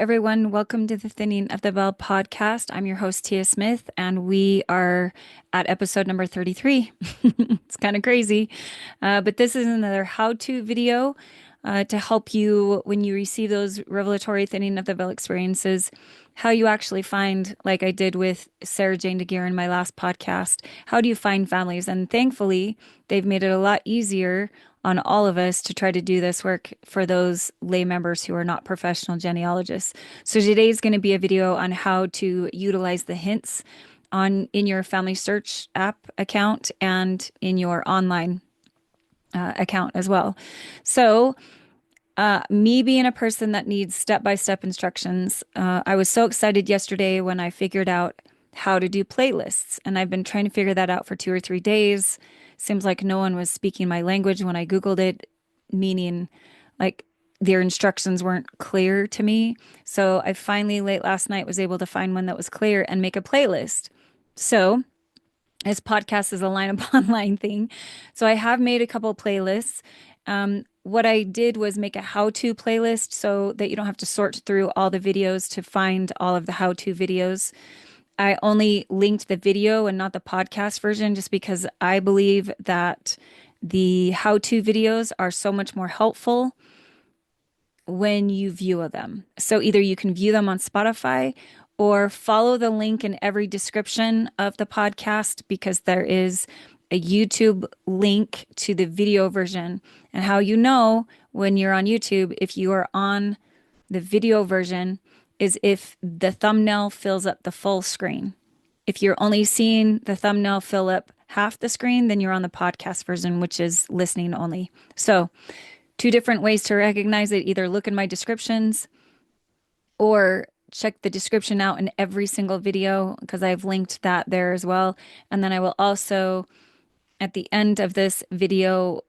everyone. Welcome to the Thinning of the Veil podcast. I'm your host, Tia Smith, and we are at episode number 33. It's kind of crazy, but this is another how-to video to help you when you receive those revelatory thinning of the veil experiences, how you actually find, like I did with Sarah Jane DeGear in my last podcast, how do you find families? And thankfully, they've made it a lot easier on all of us to try to do this work for those lay members who are not professional genealogists. So today's going to be a video on how to utilize the hints in your Familysearch app account and in your online account as well. So me being a person that needs step-by-step instructions, I was so excited yesterday when I figured out how to do playlists, and I've been trying to figure that out for 2 or 3 days. Seems like no one was speaking my language when I Googled it, meaning like their instructions weren't clear to me. So I finally, late last night, was able to find one that was clear and make a playlist. So this podcast is a line upon line thing. So I have made a couple playlists. What I did was make a how-to playlist so that you don't have to sort through all the videos to find all of the how-to videos. I only linked the video and not the podcast version just because I believe that the how-to videos are so much more helpful when you view them. So either you can view them on Spotify or follow the link in every description of the podcast because there is a YouTube link to the video version. And how you know when you're on YouTube, if you are on the video version, is if the thumbnail fills up the full screen. If you're only seeing the thumbnail fill up half the screen, then you're on the podcast version, which is listening only. So, two different ways to recognize it. Either look in my descriptions or check the description out in every single video because I've linked that there as well. And then I will also, at the end of this video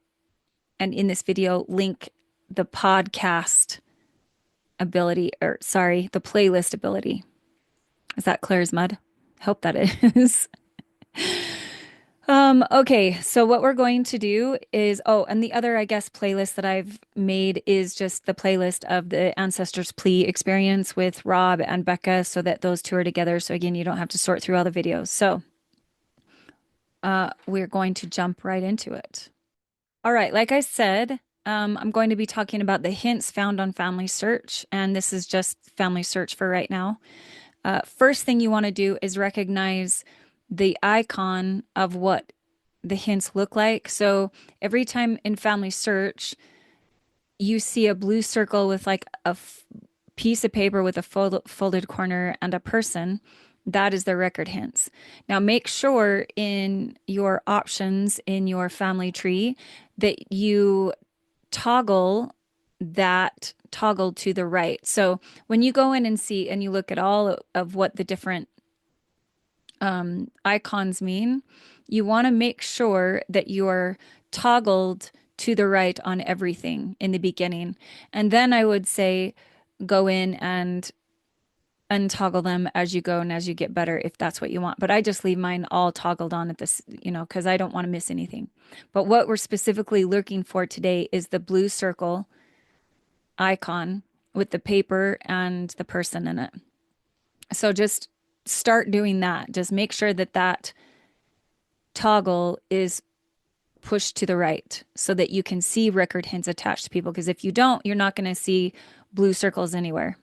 and in this video, link the podcast ability, or sorry, the playlist ability. Is that clear as mud? Hope that is. Okay, so what we're going to do is, and the other, I guess, playlist that I've made is just the playlist of the Ancestors Plea experience with Rob and Becca so that those two are together. So again, you don't have to sort through all the videos. So we're going to jump right into it. All right, like I said, I'm going to be talking about the hints found on Familysearch, and this is just Familysearch for right now. First thing you want to do is recognize the icon of what the hints look like. So every time in Familysearch, you see a blue circle with like a piece of paper with a folded corner and a person. That is the record hints. Now make sure in your options in your family tree that you toggle that toggle to the right. So when you go in and see and you look at all of what the different icons mean, you want to make sure that you're toggled to the right on everything in the beginning. And then I would say go in and untoggle them as you go and as you get better if that's what you want. But I just leave mine all toggled on at this, because I don't want to miss anything. But what we're specifically looking for today is the blue circle icon with the paper and the person in it. So just start doing that. Just make sure that that toggle is pushed to the right so that you can see record hints attached to people. Because if you don't, you're not going to see blue circles anywhere.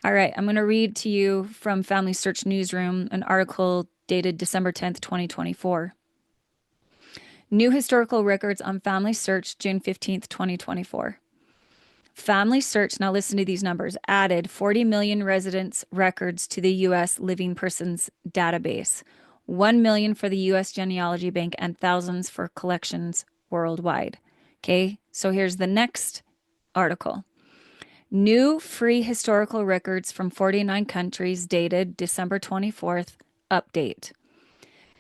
All right, I'm going to read to you from Familysearch Newsroom, an article dated December 10th, 2024. New historical records on Familysearch, June 15th, 2024. Familysearch, now listen to these numbers, added 40 million residents' records to the U.S. living persons database, 1 million for the U.S. Genealogy Bank, and thousands for collections worldwide. Okay, so here's the next article. New free historical records from 49 countries dated December 24th. Update.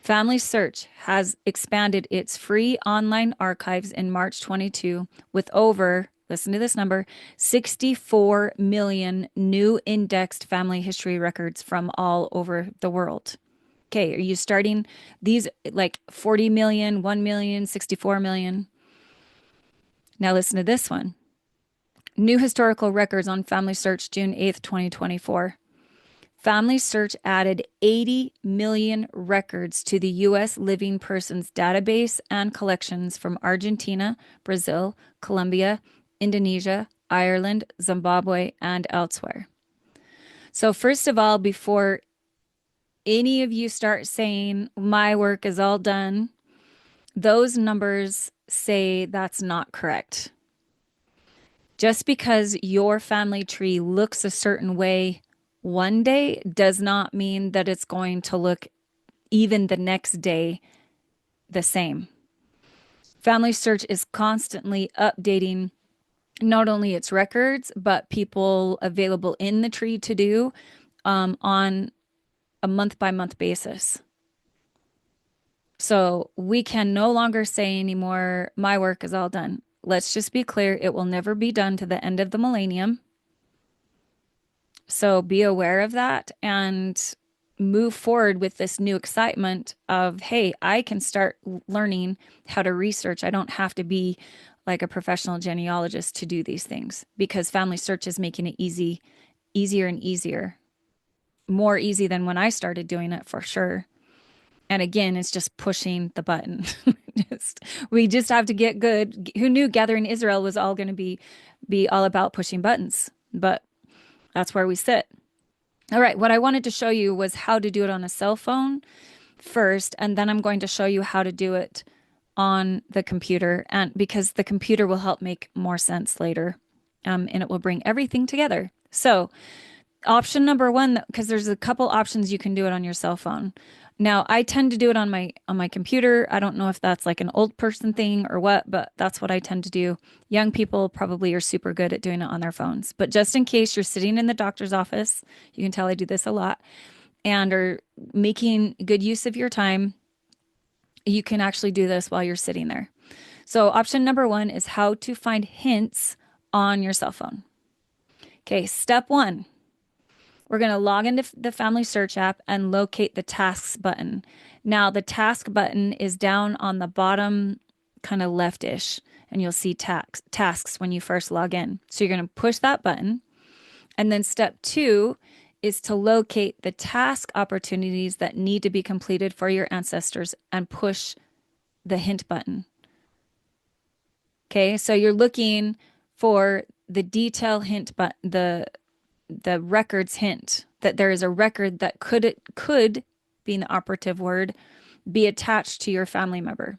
Familysearch has expanded its free online archives in March 22 with over, listen to this number, 64 million new indexed family history records from all over the world. Okay, are you starting these like 40 million, 1 million, 64 million? Now listen to this one. New historical records on Familysearch, June 8th, 2024. Familysearch added 80 million records to the U.S. living persons database and collections from Argentina, Brazil, Colombia, Indonesia, Ireland, Zimbabwe, and elsewhere. So, first of all, before any of you start saying my work is all done, those numbers say that's not correct. Just because your family tree looks a certain way one day does not mean that it's going to look even the next day the same. Familysearch is constantly updating not only its records, but people available in the tree to do on a month by month basis. So we can no longer say anymore, my work is all done. Let's just be clear, it will never be done to the end of the millennium. So be aware of that and move forward with this new excitement of, hey, I can start learning how to research. I don't have to be like a professional genealogist to do these things because Familysearch is making it easier and easier. More easy than when I started doing it for sure. And again, it's just pushing the button. We just have to get good. Who knew Gathering Israel was all going to be all about pushing buttons? But that's where we sit. All right, what I wanted to show you was how to do it on a cell phone first, and then I'm going to show you how to do it on the computer, and because the computer will help make more sense later, and it will bring everything together. So option number one, because there's a couple options you can do it on your cell phone. Now, I tend to do it on my computer. I don't know if that's like an old person thing or what, but that's what I tend to do. Young people probably are super good at doing it on their phones. But just in case you're sitting in the doctor's office, you can tell I do this a lot, and are making good use of your time, you can actually do this while you're sitting there. So option number one is how to find hints on your cell phone. Okay, step one. We're going to log into the Familysearch app and locate the tasks button. Now, the task button is down on the bottom, kind of leftish, and you'll see tasks when you first log in. So you're going to push that button. And then step two is to locate the task opportunities that need to be completed for your ancestors and push the hint button. Okay, so you're looking for the detail hint button, the records hint that there is a record that could being the operative word, be attached to your family member.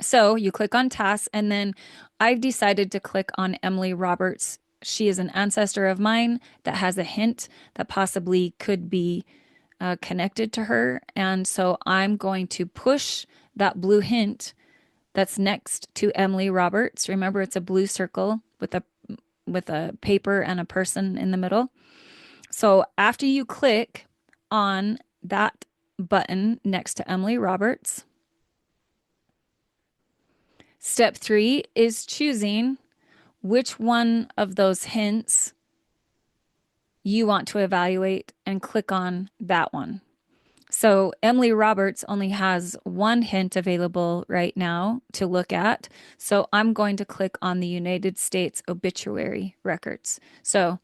So you click on tasks, and then I've decided to click on Emily Roberts. She is an ancestor of mine that has a hint that possibly could be connected to her. And so I'm going to push that blue hint that's next to Emily Roberts. Remember, it's a blue circle with a paper and a person in the middle. So after you click on that button next to Emily Roberts, step three is choosing which one of those hints you want to evaluate and click on that one. So Emily Roberts only has one hint available right now to look at. So I'm going to click on the United States obituary records. So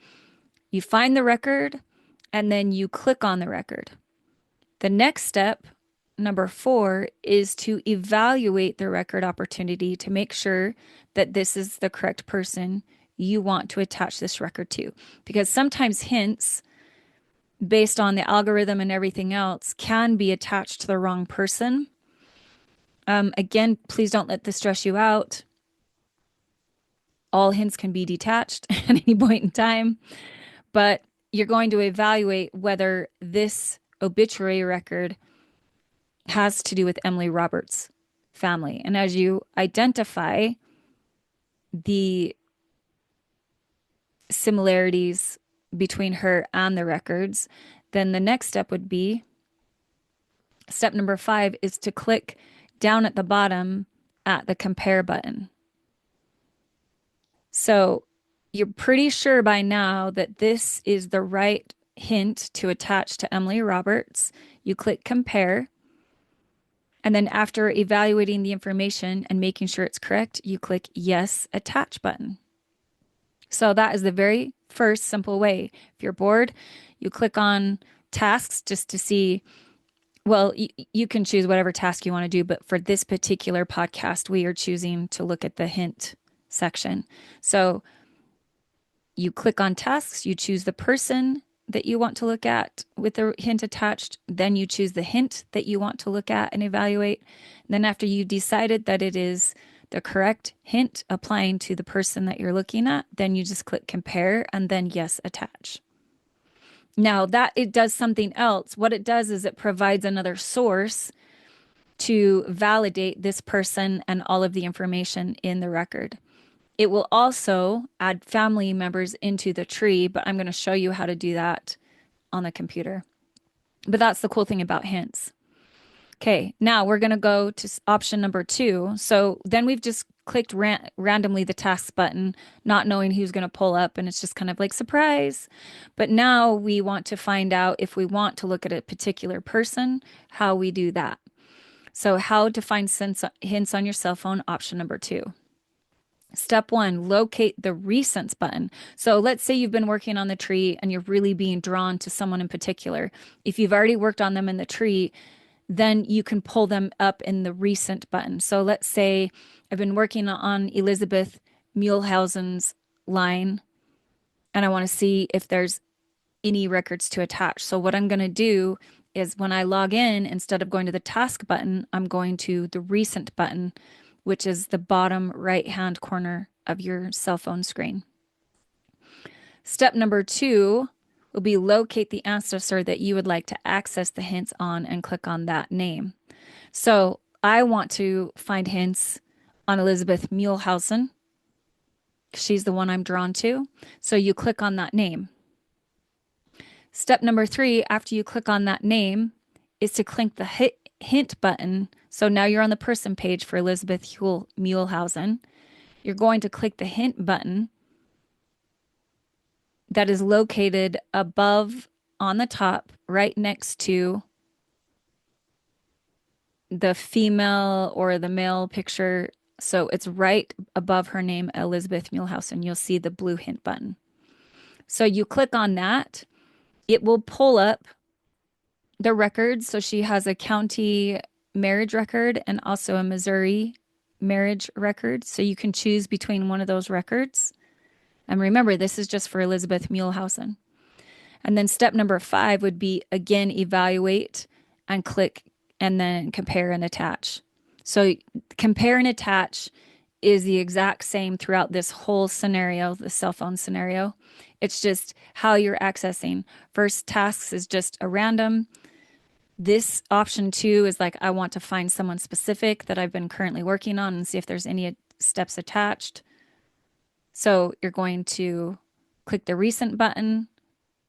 you find the record and then you click on the record. The next step, number 4, is to evaluate the record opportunity to make sure that this is the correct person you want to attach this record to. Because sometimes hints, based on the algorithm and everything else, can be attached to the wrong person. Again, please don't let this stress you out. All hints can be detached at any point in time, but you're going to evaluate whether this obituary record has to do with Emily Roberts' family. And as you identify the similarities between her and the records, then the next step would be, step number 5 is to click down at the bottom at the compare button. So you're pretty sure by now that this is the right hint to attach to Emily Roberts. You click compare. And then after evaluating the information and making sure it's correct, you click yes, attach button. So that is the very first simple way. If you're bored, you click on tasks just to see, well, you can choose whatever task you want to do, but for this particular podcast, we are choosing to look at the hint section. So you click on tasks, you choose the person that you want to look at with the hint attached, then you choose the hint that you want to look at and evaluate. And then after you've decided that it is the correct hint applying to the person that you're looking at, then you just click compare and then yes, attach. Now that it does something else, what it does is it provides another source to validate this person and all of the information in the record. It will also add family members into the tree, but I'm going to show you how to do that on the computer. But that's the cool thing about hints. Okay, now we're going to go to option number 2. So then we've just clicked randomly the tasks button, not knowing who's going to pull up, and it's just kind of like surprise. But now we want to find out if we want to look at a particular person, how we do that. So how to find hints on your cell phone, option number 2. Step 1, locate the recents button. So let's say you've been working on the tree and you're really being drawn to someone in particular. If you've already worked on them in the tree, then you can pull them up in the recent button. So let's say I've been working on Elizabeth Muehlhausen's line and I want to see if there's any records to attach. So what I'm going to do is when I log in, instead of going to the task button, I'm going to the recent button, which is the bottom right-hand corner of your cell phone screen. Step number 2 will be locate the ancestor that you would like to access the hints on and click on that name. So I want to find hints on Elizabeth Muehlhausen. She's the one I'm drawn to. So you click on that name. Step number 3, after you click on that name, is to click the hint button. So now you're on the person page for Elizabeth Muehlhausen. You're going to click the hint button that is located above on the top, right next to the female or the male picture. So it's right above her name, Elizabeth Muehlhausen. You'll see the blue hint button. So you click on that. It will pull up the records. So she has a county marriage record and also a Missouri marriage record. So you can choose between one of those records. And remember, this is just for Elizabeth Muehlhausen. And then step number 5 would be, again, evaluate and click and then compare and attach. So compare and attach is the exact same throughout this whole scenario, the cell phone scenario. It's just how you're accessing. First tasks is just a random. This option 2 is like, I want to find someone specific that I've been currently working on and see if there's any steps attached. So you're going to click the recent button,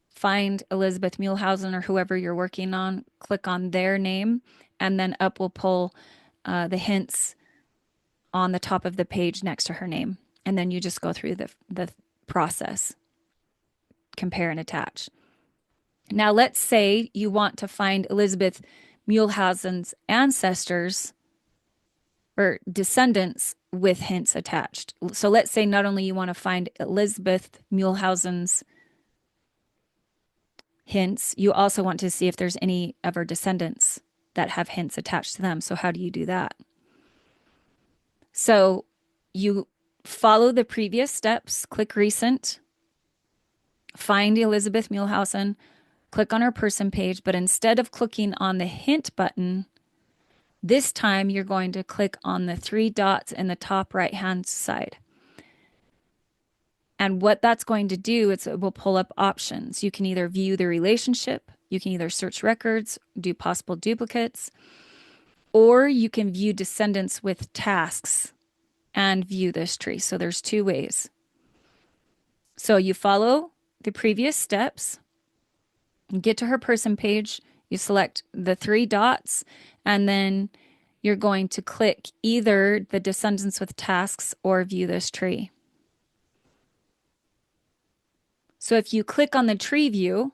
find Elizabeth Muehlhausen or whoever you're working on, click on their name, and then up will pull the hints on the top of the page next to her name. And then you just go through the process, compare and attach. Now, let's say you want to find Elizabeth Muehlhausen's ancestors or descendants with hints attached. So let's say not only you want to find Elizabeth Muehlhausen's hints, you also want to see if there's any of her descendants that have hints attached to them. So how do you do that? So you follow the previous steps, click recent, find Elizabeth Muehlhausen, click on her person page, but instead of clicking on the hint button, this time you're going to click on the 3 dots in the top right-hand side. And what that's going to do is it will pull up options. You can either view the relationship, you can either search records, do possible duplicates, or you can view descendants with tasks and view this tree. So there's 2 ways. So you follow the previous steps, get to her person page, you select the 3 dots, and then you're going to click either the descendants with tasks or view this tree. So if you click on the tree view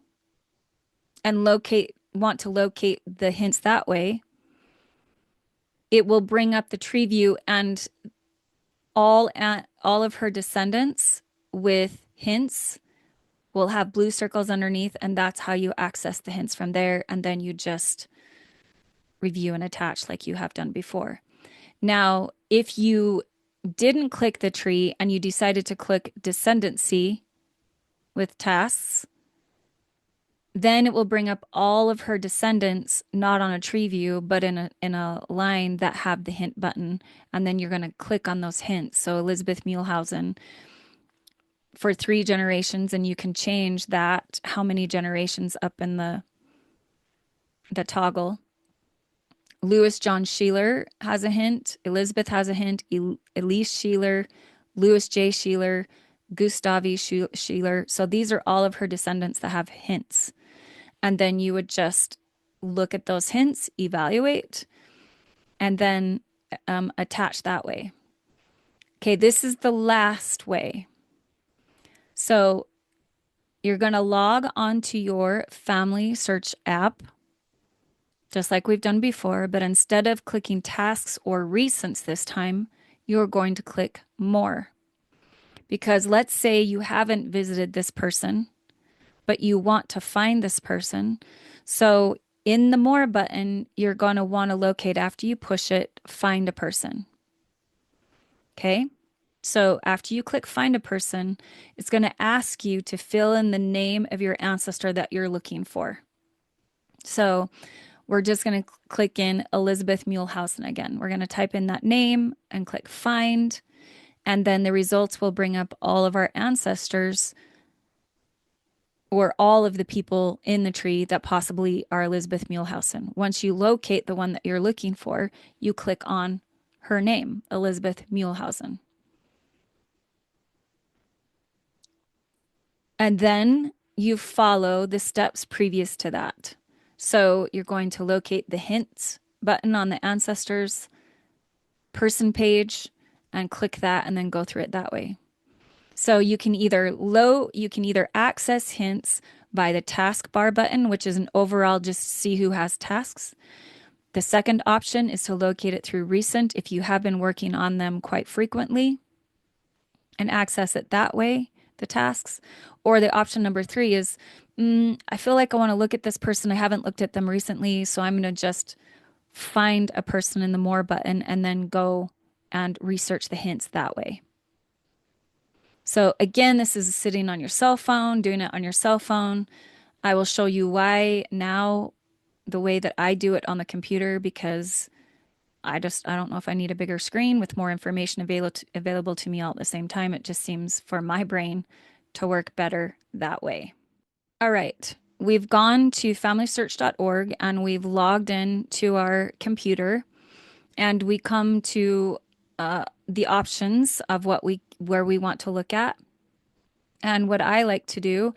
and want to locate the hints that way, it will bring up the tree view and all of her descendants with hints will have blue circles underneath, and that's how you access the hints from there. And then you just review and attach like you have done before. Now, if you didn't click the tree and you decided to click descendancy with tasks, then it will bring up all of her descendants, not on a tree view, but in a line that have the hint button. And then you're going to click on those hints. So Elizabeth Muehlhausen for 3 generations, and you can change that, how many generations up in the toggle. Louis John Sheeler has a hint. Elizabeth has a hint. Elise Sheeler, Louis J. Sheeler, Gustavi Sheeler. So these are all of her descendants that have hints. And then you would just look at those hints, evaluate, and then attach that way. Okay, this is the last way. So you're going to log onto your Familysearch app, just like we've done before, but instead of clicking tasks or recents this time, you're going to click more. Because let's say you haven't visited this person, but you want to find this person. So in the more button, you're going to want to locate, after you push it, find a person. Okay. So after you click find a person, it's going to ask you to fill in the name of your ancestor that you're looking for. So we're just going to click in Elizabeth Muehlhausen again. We're going to type in that name and click find. And then the results will bring up all of our ancestors, or all of the people in the tree that possibly are Elizabeth Muehlhausen. Once you locate the one that you're looking for, you click on her name, Elizabeth Muehlhausen. And then you follow the steps previous to that. So you're going to locate the hints button on the ancestors person page and click that, and then go through it that way. So you can either access hints by the taskbar button, which is an overall just see who has tasks. The second option is to locate it through recent if you have been working on them quite frequently, and access it that way, the tasks. Or the option number 3 is, I feel like I want to look at this person. I haven't looked at them recently, so I'm going to just find a person in the more button and then go and research the hints that way. So again, this is sitting on your cell phone, doing it on your cell phone. I will show you why now, the way that I do it on the computer, because I don't know if I need a bigger screen with more information available to me all at the same time. It just seems for my brain to work better that way. All right. We've gone to familysearch.org and we've logged in to our computer, and we come to the options of where we want to look at. And what I like to do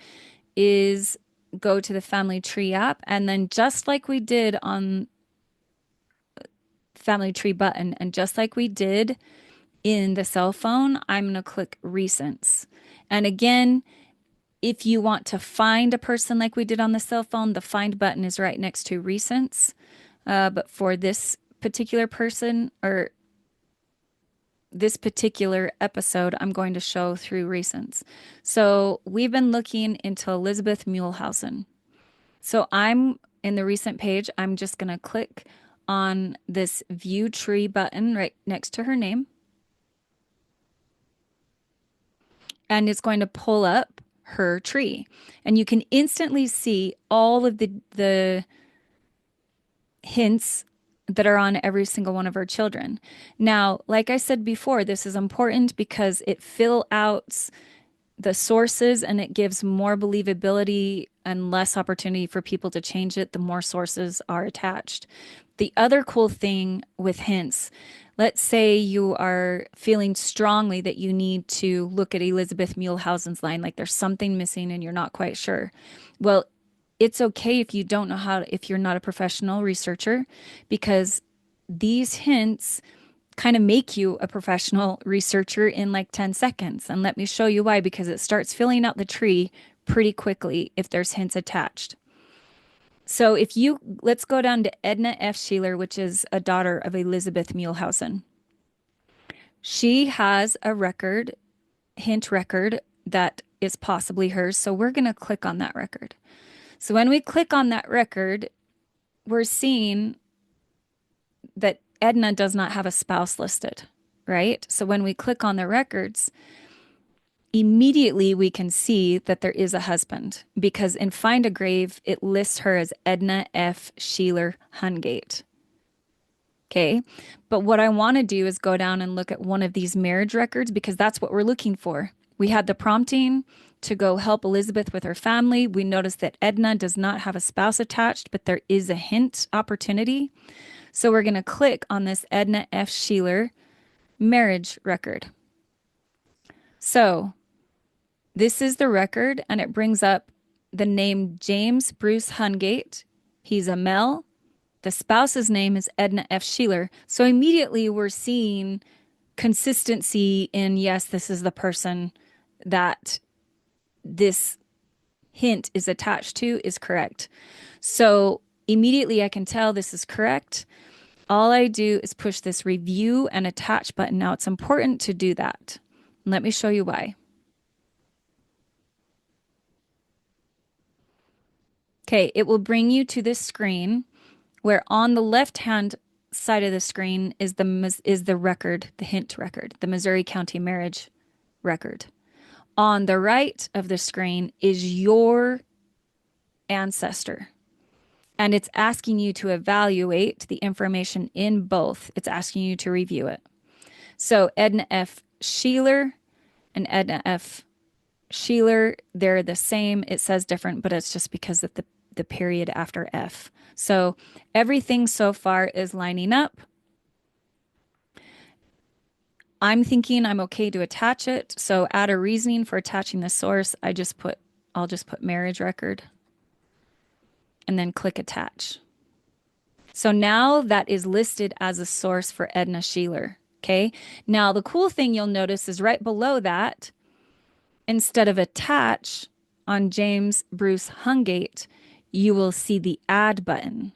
is go to the Family Tree app, and then just like we did on Family Tree button, and just like we did in the cell phone, I'm going to click Recents. And again, if you want to find a person like we did on the cell phone, the Find button is right next to Recents. But for this particular person, or this particular episode, I'm going to show through recents. So we've been looking into Elizabeth Muehlhausen. So I'm in the recent page. I'm just going to click on this View Tree button right next to her name. And it's going to pull up her tree. And you can instantly see all of the hints that are on every single one of our children. Now, like I said before, this is important because it fills out the sources and it gives more believability and less opportunity for people to change it the more sources are attached. The other cool thing with hints, let's say you are feeling strongly that you need to look at Elizabeth Muehlhausen's line, like there's something missing and you're not quite sure. Well, it's okay if you don't know how, if you're not a professional researcher, because these hints kind of make you a professional researcher in like 10 seconds. And let me show you why, because it starts filling out the tree pretty quickly if there's hints attached. So let's go down to Edna F. Sheeler, which is a daughter of Elizabeth Muehlhausen. She has a hint record that is possibly hers. So we're going to click on that record. So when we click on that record, we're seeing that Edna does not have a spouse listed, right? So when we click on the records, immediately we can see that there is a husband because in Find a Grave, it lists her as Edna F. Sheeler Hungate. Okay. But what I want to do is go down and look at one of these marriage records because that's what we're looking for. We had the prompting to go help Elizabeth with her family. We noticed that Edna does not have a spouse attached, but there is a hint opportunity. So we're going to click on this Edna F. Sheeler marriage record. So this is the record, and it brings up the name James Bruce Hungate. He's a male. The spouse's name is Edna F. Sheeler. So immediately we're seeing consistency in, yes, this is the person that this hint is attached to is correct. So immediately I can tell this is correct. All I do is push this review and attach button. Now it's important to do that. Let me show you why. Okay, it will bring you to this screen where on the left-hand side of the screen is the record, the hint record, the Missouri County marriage record. On the right of the screen is your ancestor. And it's asking you to evaluate the information in both. It's asking you to review it. So Edna F. Sheeler and Edna F. Sheeler, they're the same. It says different, but it's just because of the period after F. So everything so far is lining up. I'm thinking I'm okay to attach it. So add a reasoning for attaching the source. I'll just put marriage record and then click attach. So now that is listed as a source for Edna Sheeler. Okay. Now the cool thing you'll notice is right below that, instead of attach on James Bruce Hungate, you will see the add button.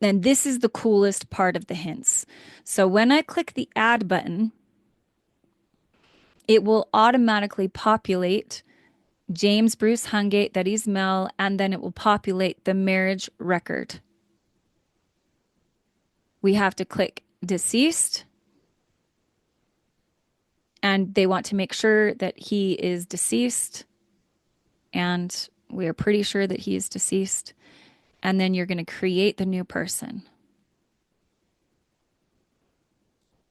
And this is the coolest part of the hints. So when I click the add button, it will automatically populate James Bruce Hungate, that he's male, and then it will populate the marriage record. We have to click deceased, and they want to make sure that he is deceased, and we are pretty sure that he is deceased. And then you're going to create the new person.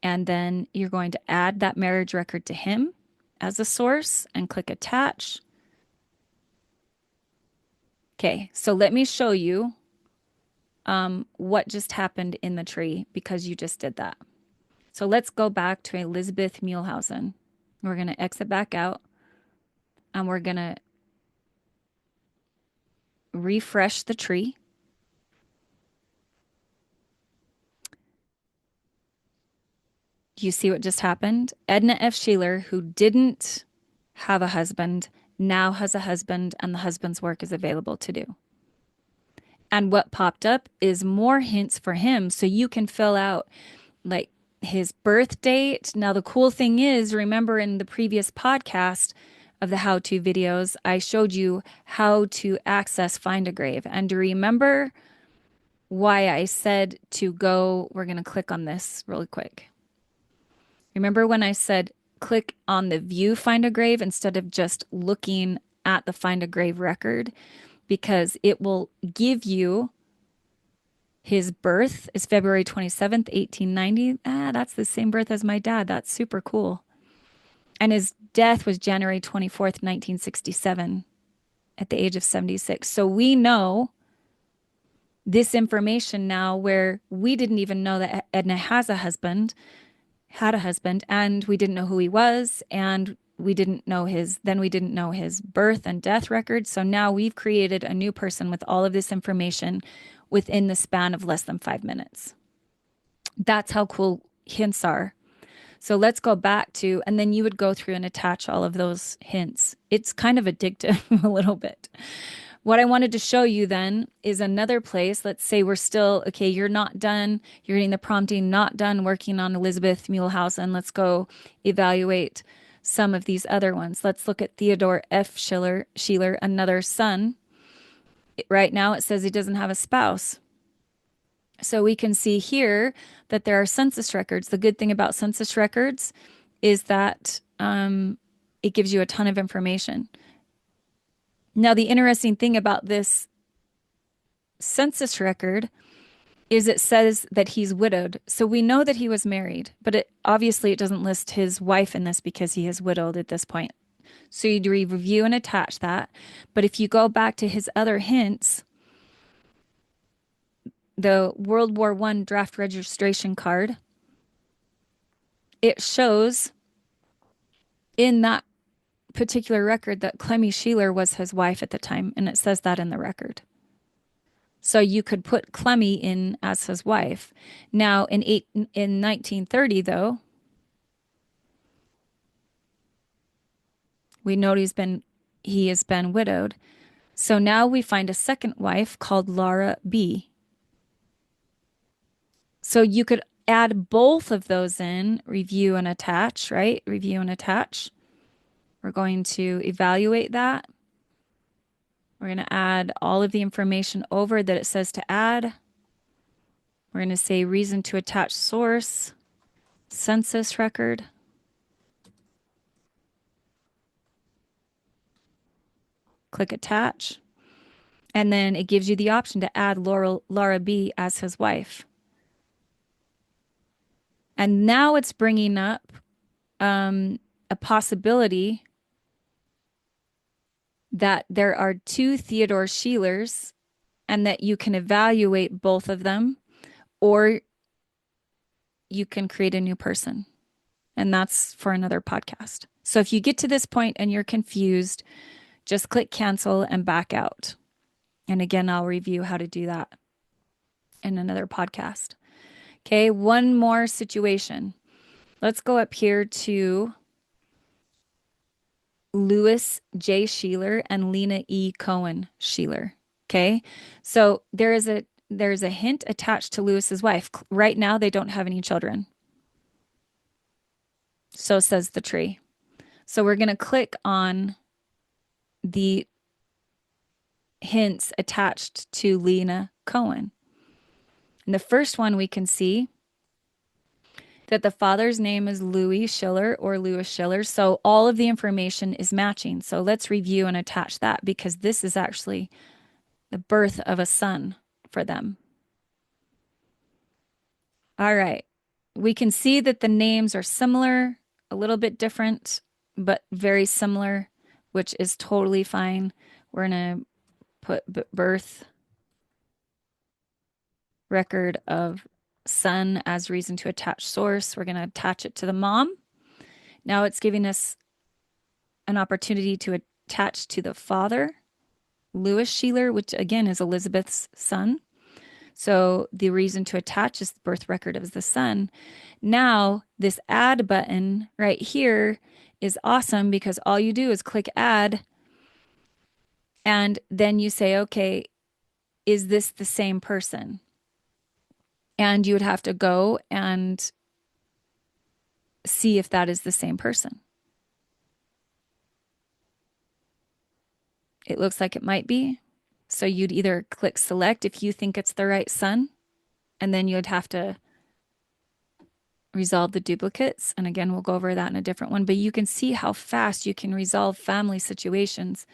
And then you're going to add that marriage record to him as a source and click attach. Okay, so let me show you what just happened in the tree because you just did that. So let's go back to Elizabeth Muehlhausen. We're going to exit back out and we're going to refresh the tree. Do you see what just happened? Edna F. Sheeler, who didn't have a husband, now has a husband, and the husband's work is available to do. And what popped up is more hints for him, so you can fill out like his birth date. Now, the cool thing is, remember in the previous podcast of the how-to videos, I showed you how to access Find a Grave. And do you remember why I said to go, we're going to click on this really quick. Remember when I said click on the view Find a Grave instead of just looking at the Find a Grave record? Because it will give you his birth is February 27th, 1890. That's the same birth as my dad. That's super cool. And his death was January 24th, 1967 at the age of 76. So we know this information now where we didn't even know that Edna had a husband, and we didn't know who he was, and we didn't know his birth and death record. So now we've created a new person with all of this information within the span of less than 5 minutes. That's how cool hints are. So let's go back to, and then you would go through and attach all of those hints. It's kind of addictive a little bit. What I wanted to show you then is another place. Let's say we're still, okay, you're not done. You're getting the prompting, not done working on Elizabeth Muehlhausen. Let's go evaluate some of these other ones. Let's look at Theodore F. Sheeler, another son. Right now it says he doesn't have a spouse. So we can see here that there are census records. The good thing about census records is that it gives you a ton of information. Now, the interesting thing about this census record is it says that he's widowed. So we know that he was married, but obviously it doesn't list his wife in this because he is widowed at this point. So you'd review and attach that. But if you go back to his other hints, the World War I draft registration card, it shows in that particular record that Clemmy Sheeler was his wife at the time, and it says that in the record. So you could put Clemmy in as his wife. Now in 1930, though, we know he has been widowed. So now we find a second wife called Laura B. So you could add both of those in, review and attach, right? Review and attach. We're going to evaluate that. We're going to add all of the information over that it says to add. We're going to say reason to attach source, census record. Click attach. And then it gives you the option to add Laura B as his wife. And now it's bringing up a possibility that there are two Theodore Sheelers and that you can evaluate both of them, or you can create a new person. And that's for another podcast. So if you get to this point and you're confused, just click cancel and back out. And again, I'll review how to do that in another podcast. Okay, one more situation. Let's go up here to Lewis J. Sheeler and Lena E. Cohen Sheeler. Okay, so there's a hint attached to Lewis's wife. Right now, they don't have any children. So says the tree. So we're going to click on the hints attached to Lena Cohen. In the first one, we can see that the father's name is Louis Schiller or Louis Schiller. So all of the information is matching. So let's review and attach that because this is actually the birth of a son for them. All right. We can see that the names are similar, a little bit different, but very similar, which is totally fine. We're going to put birth record of son as reason to attach source. We're going to attach it to the mom. Now it's giving us an opportunity to attach to the father, Louis Sheeler, which again is Elizabeth's son. So the reason to attach is the birth record of the son. Now this add button right here is awesome because all you do is click add and then you say, okay, is this the same person? And you would have to go and see if that is the same person. It looks like it might be. So you'd either click select if you think it's the right son, and then you'd have to resolve the duplicates. And again, we'll go over that in a different one. But you can see how fast you can resolve family situations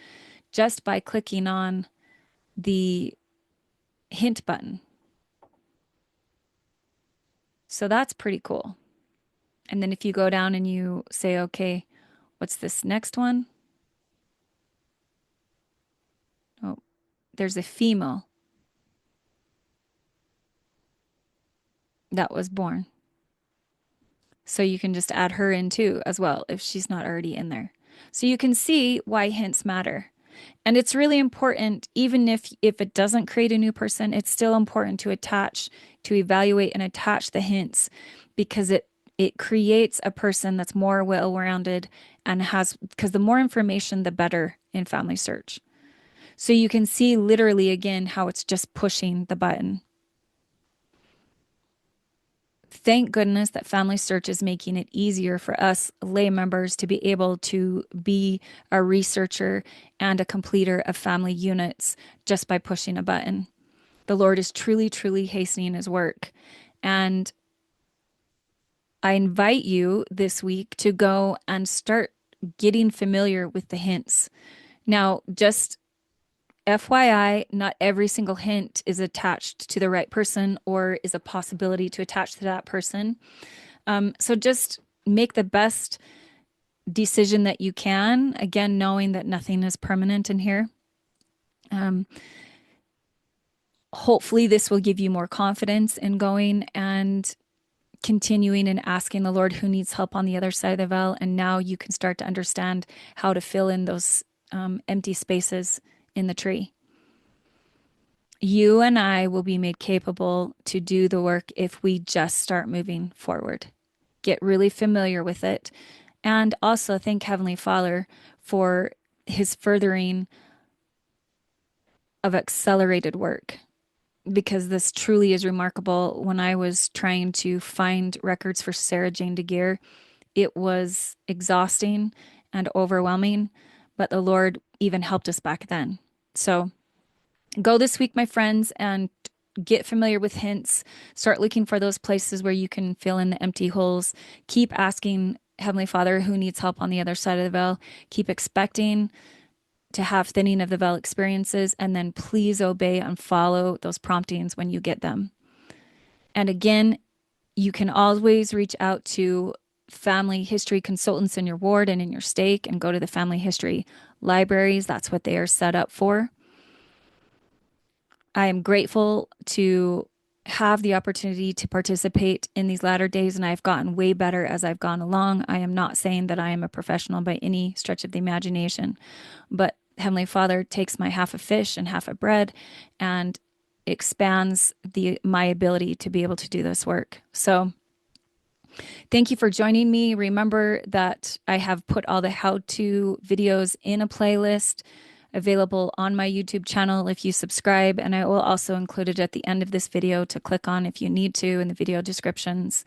just by clicking on the hint button. So that's pretty cool. And then if you go down and you say, okay, what's this next one? Oh, there's a female that was born. So you can just add her in too as well if she's not already in there. So you can see why hints matter. And it's really important, even if it doesn't create a new person, it's still important to attach, to evaluate and attach the hints because it creates a person that's more well-rounded and because the more information, the better in Familysearch. So you can see literally again how it's just pushing the button. Thank goodness that Familysearch is making it easier for us lay members to be able to be a researcher and a completer of family units just by pushing a button. The Lord is truly, truly hastening his work. And I invite you this week to go and start getting familiar with the hints. Now, just FYI, not every single hint is attached to the right person or is a possibility to attach to that person. So just make the best decision that you can, again, knowing that nothing is permanent in here. Hopefully, this will give you more confidence in going and continuing and asking the Lord who needs help on the other side of the veil. And now you can start to understand how to fill in those empty spaces in the tree. You and I will be made capable to do the work if we just start moving forward. Get really familiar with it. And also thank Heavenly Father for his furthering of accelerated work, because this truly is remarkable. When I was trying to find records for Sarah Jane DeGear, it was exhausting and overwhelming, but the Lord even helped us back then. So go this week, my friends, and get familiar with hints. Start looking for those places where you can fill in the empty holes. Keep asking Heavenly Father who needs help on the other side of the veil. Keep expecting to have thinning of the veil experiences, and then please obey and follow those promptings when you get them. And again, you can always reach out to family history consultants in your ward and in your stake and go to the family history libraries. That's what they are set up for. I am grateful to have the opportunity to participate in these latter days, and I've gotten way better as I've gone along. I am not saying that I am a professional by any stretch of the imagination, but Heavenly Father takes my half a fish and half a bread and expands my ability to be able to do this work. So thank you for joining me. Remember that I have put all the how-to videos in a playlist available on my YouTube channel if you subscribe, and I will also include it at the end of this video to click on if you need to in the video descriptions.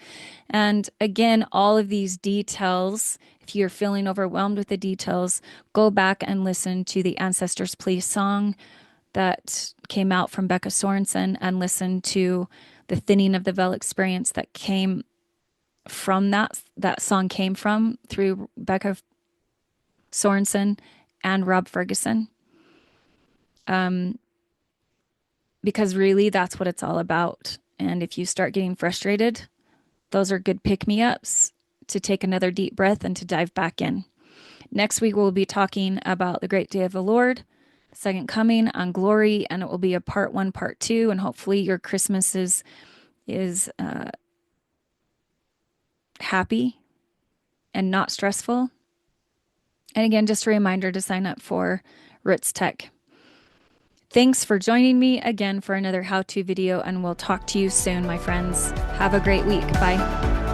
And again, all of these details, if you're feeling overwhelmed with the details, go back and listen to the Ancestors Please song that came out from Becca Sorensen, and listen to the Thinning of the Veil experience that came from that song came from through Becca Sorensen and Rob Ferguson. Because really that's what it's all about. And if you start getting frustrated, those are good pick-me-ups to take another deep breath and to dive back in. Next week, we'll be talking about the great day of the Lord, second coming on glory, and it will be a part 1, part 2. And hopefully your Christmas is happy and not stressful. And again, just a reminder to sign up for Roots Tech. Thanks for joining me again for another how-to video, and we'll talk to you soon, my friends. Have a great week. Bye.